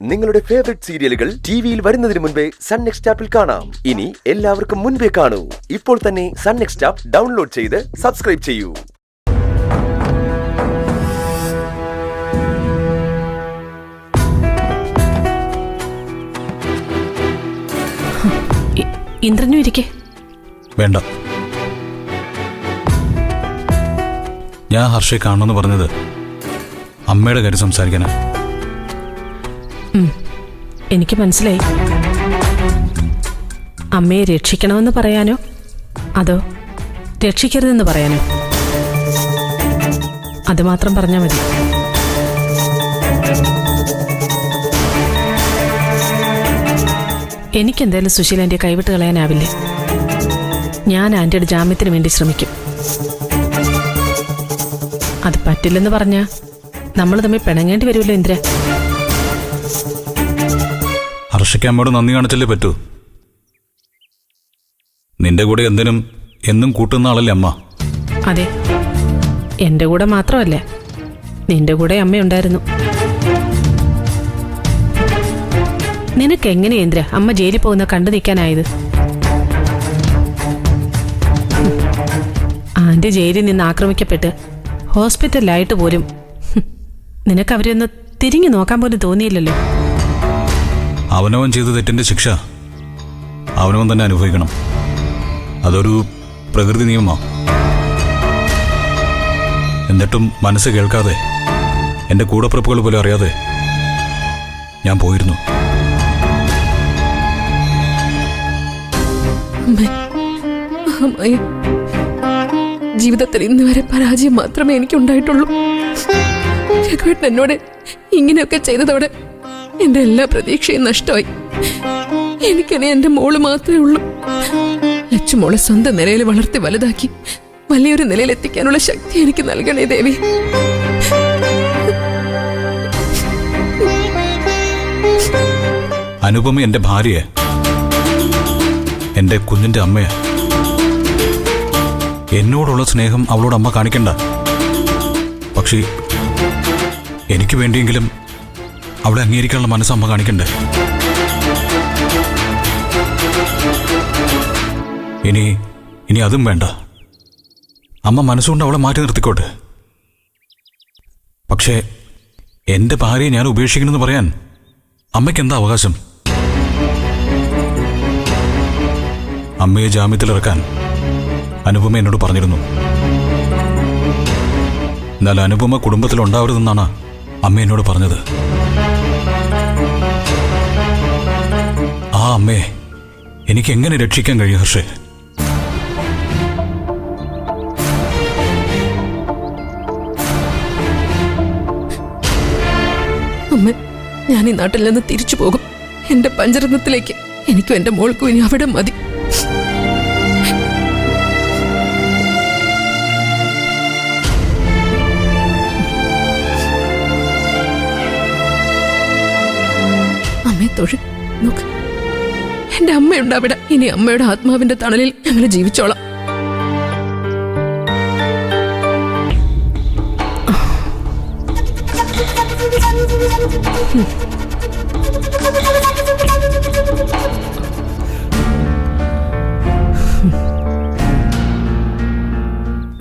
നിങ്ങളുടെ ഫേവറേറ്റ് സീരിയലുകൾ ടിവിയിൽ വരുന്നതിന് മുൻപേ സൺ നെക്സ്റ്റ് ആപ്പിൽ കാണാം. ഇനി എല്ലാവർക്കും മുൻപേ കാണൂ. ഇപ്പോൾ തന്നെ സൺ നെക്സ്റ്റ് ആപ്പ് ഡൗൺലോഡ് ചെയ്ത് സബ്സ്ക്രൈബ് ചെയ്യൂ. ഇന്ദ്രനും ഇരിക്കേ. വേണ്ട, ഞാൻ ഹർഷയെ കാണണമെന്ന് പറഞ്ഞത് അമ്മയുടെ കാര്യം സംസാരിക്കാനാ. എനിക്ക് മനസ്സിലായി. അമ്മയെ രക്ഷിക്കണമെന്ന് പറയാനോ അതോ രക്ഷിക്കരുതെന്ന് പറയാനോ? അത് മാത്രം പറഞ്ഞാൽ മതി. എനിക്കെന്തായാലും സുശീല ആന്റിയെ കൈവിട്ട് കളയാനാവില്ലേ. ഞാൻ ആന്റിയുടെ ജാമ്യത്തിന് വേണ്ടി ശ്രമിക്കും. അത് പറ്റില്ലെന്ന് പറഞ്ഞാ നമ്മൾ തമ്മിൽ പിണങ്ങേണ്ടി വരുമല്ലോ ഇന്ദ്ര. ഹർഷയ്ക്ക് അമ്മയോട് നന്ദി കാണിച്ചല്ലേ പറ്റൂ. നിന്റെ കൂടെ എന്തിനും എന്നും കൂട്ടുന്ന ആളല്ലേ അമ്മ. അതെ, എന്റെ കൂടെ മാത്രമല്ല, നിന്റെ കൂടെ അമ്മയുണ്ടായിരുന്നു. നിനക്ക് എങ്ങനെയാ ഇന്ദ്ര അമ്മ ജയിലിൽ പോകുന്ന കണ്ടു നിൽക്കാനായത്? ആന്റെ ജയിലിൽ നിന്ന് ആക്രമിക്കപ്പെട്ട് ഹോസ്പിറ്റലിലായിട്ട് പോലും നിനക്ക് അവരെയൊന്ന് തിരിഞ്ഞു നോക്കാൻ പോലും തോന്നിയില്ലല്ലോ. അവനവൻ ചെയ്ത തെറ്റിന്റെ ശിക്ഷ അവനവൻ തന്നെ അനുഭവിക്കണം. അതൊരു പ്രകൃതി നിയമമാ. എന്നിട്ടും മനസ്സ് കേൾക്കാതെ, എന്റെ കൂടപ്പിറപ്പുകൾ പോലും അറിയാതെ ഞാൻ പോയിരുന്നു. ജീവിതത്തിൽ ഇന്ന് വരെ പരാജയം മാത്രമേ എനിക്കുണ്ടായിട്ടുള്ളൂ. രഘുവേട്ടൻ എന്നോട് ഇങ്ങനെയൊക്കെ ചെയ്തതോടെ എന്റെ എല്ലാ പ്രതീക്ഷയും നഷ്ടമായി. എനിക്കിനി എന്റെ മോള് മാത്രമേ ഉള്ളൂ. ലച്ചുമോളെ സ്വന്തം നിലയിൽ വളർത്തി വലുതാക്കി വലിയൊരു നിലയിൽ എത്തിക്കാനുള്ള ശക്തി എനിക്ക് നൽകണേ ദേവി. അനുപമ എന്റെ ഭാര്യയെ, എന്റെ കുഞ്ഞിന്റെ അമ്മയെ. എന്നോടുള്ള സ്നേഹം അവളോട് അമ്മ കാണിക്കണ്ട. പക്ഷേ എനിക്ക് വേണ്ടിയെങ്കിലും അവളെ അംഗീകരിക്കാനുള്ള മനസ്സ് അമ്മ കാണിക്കണ്ടേ? ഇനി അതും വേണ്ട. അമ്മ മനസ്സുകൊണ്ട് അവളെ മാറ്റി നിർത്തിക്കോട്ടെ. പക്ഷേ എന്റെ ഭാര്യയെ ഞാൻ ഉപേക്ഷിക്കണമെന്ന് പറയാൻ അമ്മയ്ക്ക് എന്താ അവകാശം? അമ്മയെ ജാമ്യത്തിലിറക്കാൻ അനുപമ എന്നോട് പറഞ്ഞിരുന്നു. എന്നാൽ അനുപമ കുടുംബത്തിലുണ്ടാവരുതെന്നാണ് അമ്മ എന്നോട് പറഞ്ഞത്. ആ അമ്മയെ എനിക്ക് എങ്ങനെ രക്ഷിക്കാൻ കഴിയും ഹർഷേ? അമ്മ, ഞാൻ ഈ നാട്ടിൽ നിന്ന് തിരിച്ചു പോകും. എന്റെ പഞ്ചരത്നത്തിലേക്ക്. എനിക്കും എന്റെ മോൾക്കും ഇനി അവിടെ മതി. അമ്മയെ തൊഴു നോക്ക്. എന്റെ അമ്മയുണ്ട് അവിടെ. ഇനി അമ്മയുടെ ആത്മാവിന്റെ തണലിൽ ഞങ്ങൾ ജീവിച്ചോളാം.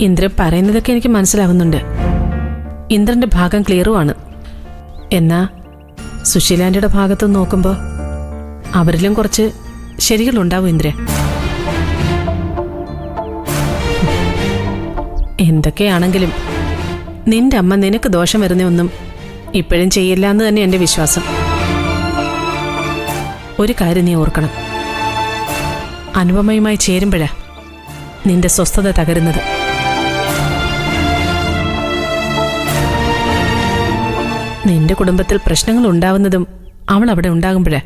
ഇന്ദ്രൻ പറയുന്നതൊക്കെ എനിക്ക് മനസ്സിലാവുന്നുണ്ട്. ഇന്ദ്രന്റെ ഭാഗം ക്ലിയറുമാണ്. എന്നാ സുശീലാന്റിയുടെ ഭാഗത്ത് നോക്കുമ്പോൾ അവരിലും കുറച്ച് ശരികളുണ്ടാവും ഇന്ദ്ര. എന്തൊക്കെയാണെങ്കിലും നിന്റെ അമ്മ നിനക്ക് ദോഷം വരുന്നൊന്നും ഇപ്പോഴും ചെയ്യില്ല എന്ന് തന്നെ എന്റെ വിശ്വാസം. ഒരു കാര്യം നീ ഓർക്കണം, അനുപമയുമായി ചേരുമ്പോഴാ നിന്റെ സ്വസ്ഥത തകരുന്നത്. നിന്റെ കുടുംബത്തിൽ പ്രശ്നങ്ങൾ ഉണ്ടാവുന്നതും അവൾ അവിടെ ഉണ്ടാകുമ്പോഴേ.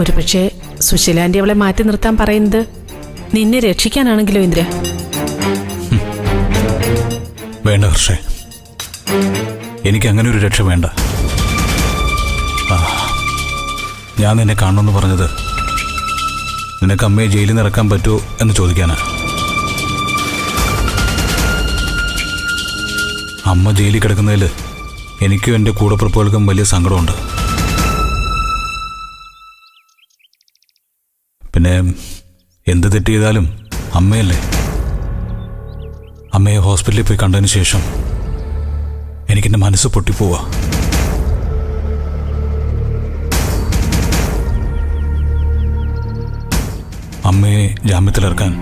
ഒരുപക്ഷെ സുശീലാന്റി അവളെ മാറ്റി നിർത്താൻ പറയുന്നത് നിന്നെ രക്ഷിക്കാനാണെങ്കിലോ ഇന്ദ്ര? വേണ്ട ഹർഷേ, എനിക്ക് അങ്ങനെ ഒരു രക്ഷ വേണ്ട. ഞാൻ നിന്നെ കാണണമെന്ന് പറഞ്ഞത് നിനക്ക് അമ്മയെ ജയിലിൽ നിന്ന് ഇറക്കാൻ പറ്റുമോ എന്ന് ചോദിക്കാനാ. അമ്മ ജയിലിൽ കിടക്കുന്നതിൽ എനിക്കും എൻ്റെ കൂടപ്പിറപ്പുകൾക്കും വലിയ സങ്കടമുണ്ട്. പിന്നെ എന്ത് തെറ്റ് ചെയ്താലും അമ്മയല്ലേ. അമ്മയെ ഹോസ്പിറ്റലിൽ പോയി കണ്ടതിന് ശേഷം എനിക്കെൻ്റെ മനസ്സ് പൊട്ടിപ്പോവാ. അമ്മയെ ജാമ്യത്തിലിറക്കാൻ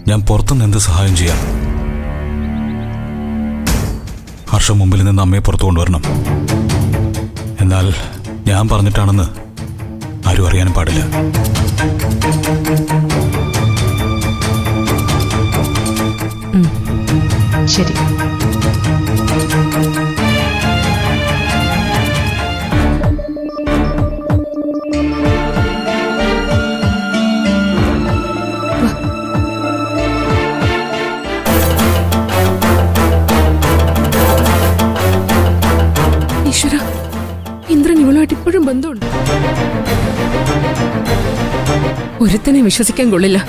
ഞാൻ പുറത്തുനിന്ന് എന്ത് സഹായം ചെയ്യാം? ഹർഷം മുമ്പിൽ നിന്ന് അമ്മയെ പുറത്തു കൊണ്ടുവരണം. എന്നാൽ ഞാൻ പറഞ്ഞിട്ടാണെന്ന് ആരും അറിയാനും പാടില്ല. ശരി. ഈശ്വര, ഇന്ദ്രൻ ഇവളുമായിട്ട് ഇപ്പോഴും ബന്ധമുണ്ട്. ഒരുത്തനെ വിശ്വസിക്കാൻ കൊള്ളില്ല.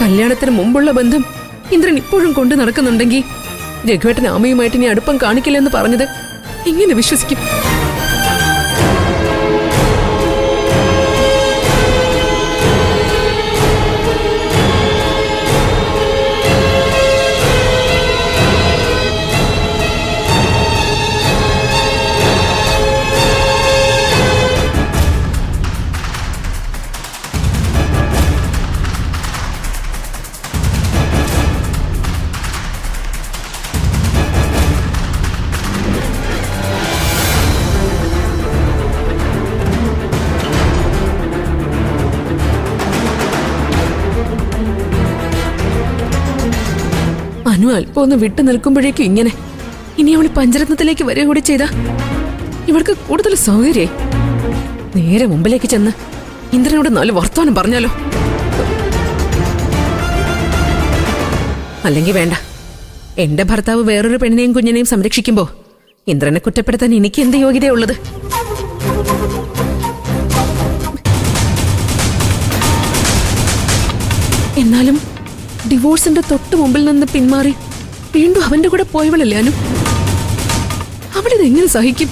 കല്യാണത്തിന് മുമ്പുള്ള ബന്ധം ഇന്ദ്രൻ ഇപ്പോഴും കൊണ്ട് നടക്കുന്നുണ്ടെങ്കിൽ രഘുവേട്ടൻ ആമയുമായിട്ട് ഇനി അടുപ്പം കാണിക്കില്ലെന്ന് പറഞ്ഞത് എങ്ങനെ വിശ്വസിക്കും? അനു അല്പം ഒന്ന് വിട്ടു നിൽക്കുമ്പോഴേക്കും ഇങ്ങനെ. ഇനി അവള് പഞ്ചരത്നത്തിലേക്ക് വരിക കൂടി ചെയ്താ ഇവൾക്ക് കൂടുതൽ സൗകര്യായി. നേരെ മുമ്പിലേക്ക് ചെന്ന് ഇന്ദ്രനോട് 4 വർത്തമാനം പറഞ്ഞാലോ? അല്ലെങ്കിൽ വേണ്ട, എന്റെ ഭർത്താവ് വേറൊരു പെണ്ണിനെയും കുഞ്ഞിനെയും സംരക്ഷിക്കുമ്പോ ഇന്ദ്രനെ കുറ്റപ്പെടുത്താൻ എനിക്ക് എന്ത് യോഗ്യതയുള്ളത്? എന്നാലും ഡിവോഴ്സിന്റെ തൊട്ട് മുമ്പിൽ നിന്ന് പിന്മാറി വീണ്ടും അവന്റെ കൂടെ പോയവളല്ലേ അനു? അവളിതെങ്ങനെ സഹിക്കും?